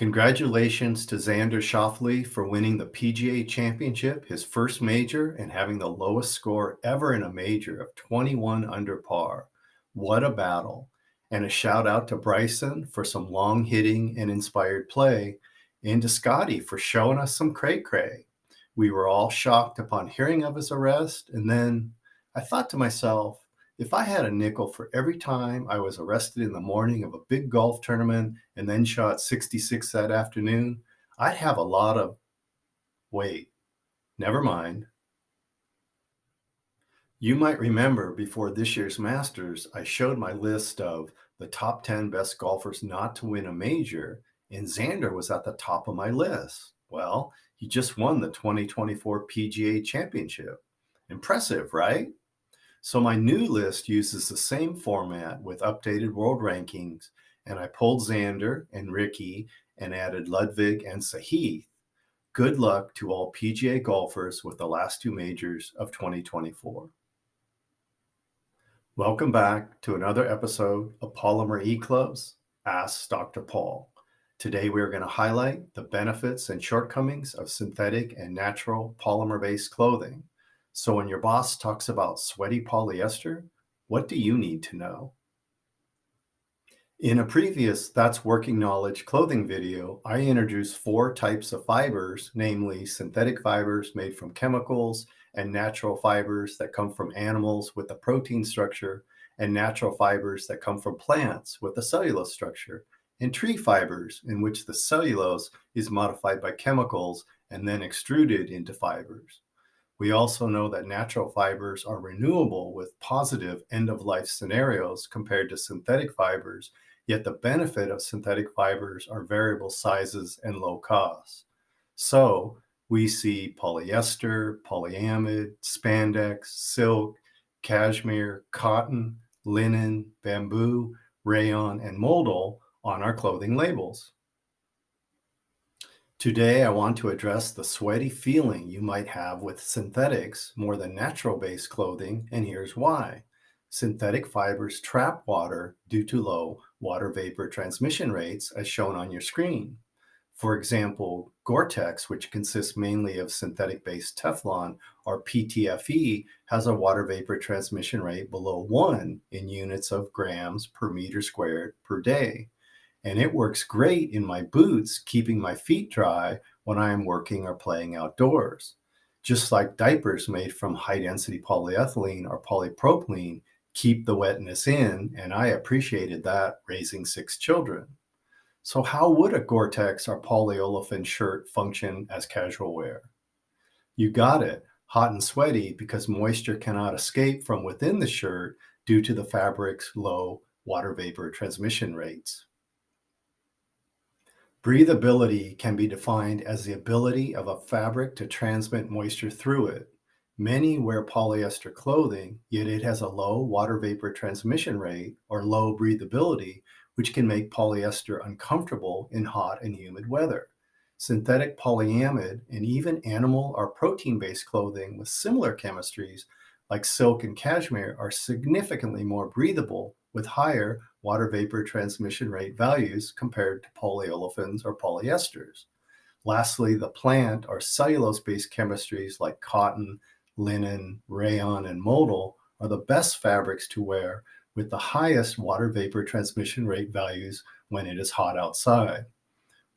Congratulations to Xander Schauffele for winning the PGA Championship, his first major, and having the lowest score ever in a major of 21 under par. What a battle. And a shout out to Bryson for some long hitting and inspired play, and to Scottie for showing us some cray-cray. We were all shocked upon hearing of his arrest, and then I thought to myself, if I had a nickel for every time I was arrested in the morning of a big golf tournament and then shot 66 that afternoon, I'd have a lot of, wait, never mind. You might remember before this year's Masters, I showed my list of the top 10 best golfers not to win a major, and Xander was at the top of my list. Well, he just won the 2024 PGA Championship. Impressive, right? So my new list uses the same format with updated world rankings, and I pulled Xander and Ricky and added Ludwig and Sahith. Good luck to all PGA golfers with the last two majors of 2024. Welcome back to another episode of Polymer E-Club's Ask Dr. Paul. Today we are going to highlight the benefits and shortcomings of synthetic and natural polymer-based clothing. So when your boss talks about sweaty polyester, what do you need to know? In a previous That's Working Knowledge clothing video, I introduced 4 types of fibers, namely synthetic fibers made from chemicals and natural fibers that come from animals with a protein structure, and natural fibers that come from plants with a cellulose structure, and tree fibers in which the cellulose is modified by chemicals and then extruded into fibers. We also know that natural fibers are renewable with positive end-of-life scenarios compared to synthetic fibers, yet the benefit of synthetic fibers are variable sizes and low cost. So we see polyester, polyamide, spandex, silk, cashmere, cotton, linen, bamboo, rayon, and modal on our clothing labels. Today, I want to address the sweaty feeling you might have with synthetics more than natural-based clothing, and here's why. Synthetic fibers trap water due to low water vapor transmission rates, as shown on your screen. For example, Gore-Tex, which consists mainly of synthetic-based Teflon, or PTFE, has a water vapor transmission rate below 1 in units of grams per meter squared per day. And it works great in my boots, keeping my feet dry when I am working or playing outdoors. Just like diapers made from high-density polyethylene or polypropylene keep the wetness in, and I appreciated that raising 6 children. So how would a Gore-Tex or polyolefin shirt function as casual wear? You got it, hot and sweaty because moisture cannot escape from within the shirt due to the fabric's low water vapor transmission rates. Breathability can be defined as the ability of a fabric to transmit moisture through it. Many wear polyester clothing, yet it has a low water vapor transmission rate or low breathability, which can make polyester uncomfortable in hot and humid weather. Synthetic polyamide and even animal or protein-based clothing with similar chemistries like silk and cashmere are significantly more breathable with higher water vapor transmission rate values compared to polyolefins or polyesters. Lastly, the plant or cellulose-based chemistries like cotton, linen, rayon, and modal are the best fabrics to wear with the highest water vapor transmission rate values when it is hot outside.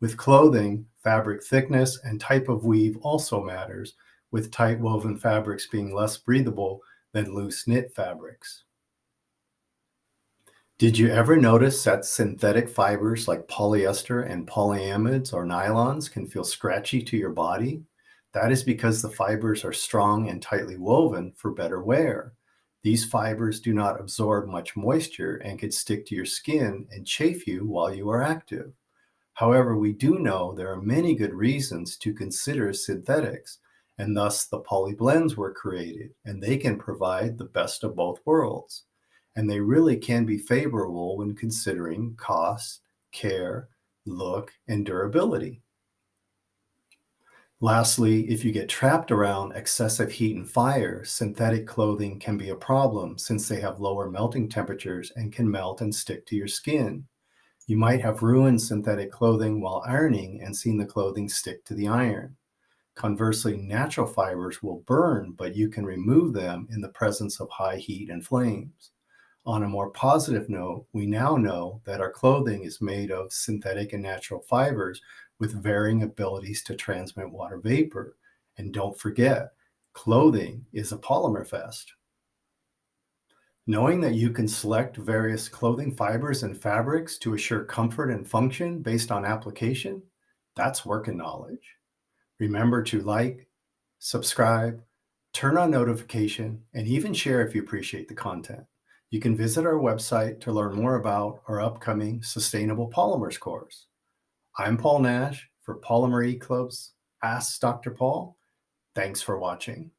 With clothing, fabric thickness and type of weave also matters, with tight woven fabrics being less breathable than loose knit fabrics. Did you ever notice that synthetic fibers like polyester and polyamides or nylons can feel scratchy to your body? That is because the fibers are strong and tightly woven for better wear. These fibers do not absorb much moisture and can stick to your skin and chafe you while you are active. However, we do know there are many good reasons to consider synthetics, and thus the Polyblends were created, and they can provide the best of both worlds. And they really can be favorable when considering cost, care, look, and durability. Lastly, if you get trapped around excessive heat and fire, synthetic clothing can be a problem since they have lower melting temperatures and can melt and stick to your skin. You might have ruined synthetic clothing while ironing and seen the clothing stick to the iron. Conversely, natural fibers will burn, but you can remove them in the presence of high heat and flames. On a more positive note, we now know that our clothing is made of synthetic and natural fibers with varying abilities to transmit water vapor. And don't forget, clothing is a polymer fest. Knowing that you can select various clothing fibers and fabrics to assure comfort and function based on application, that's working knowledge. Remember to like, subscribe, turn on notification, and even share if you appreciate the content. You can visit our website to learn more about our upcoming Sustainable Polymers course. I'm Paul Nash for Polymer E-Club's Ask Dr. Paul. Thanks for watching.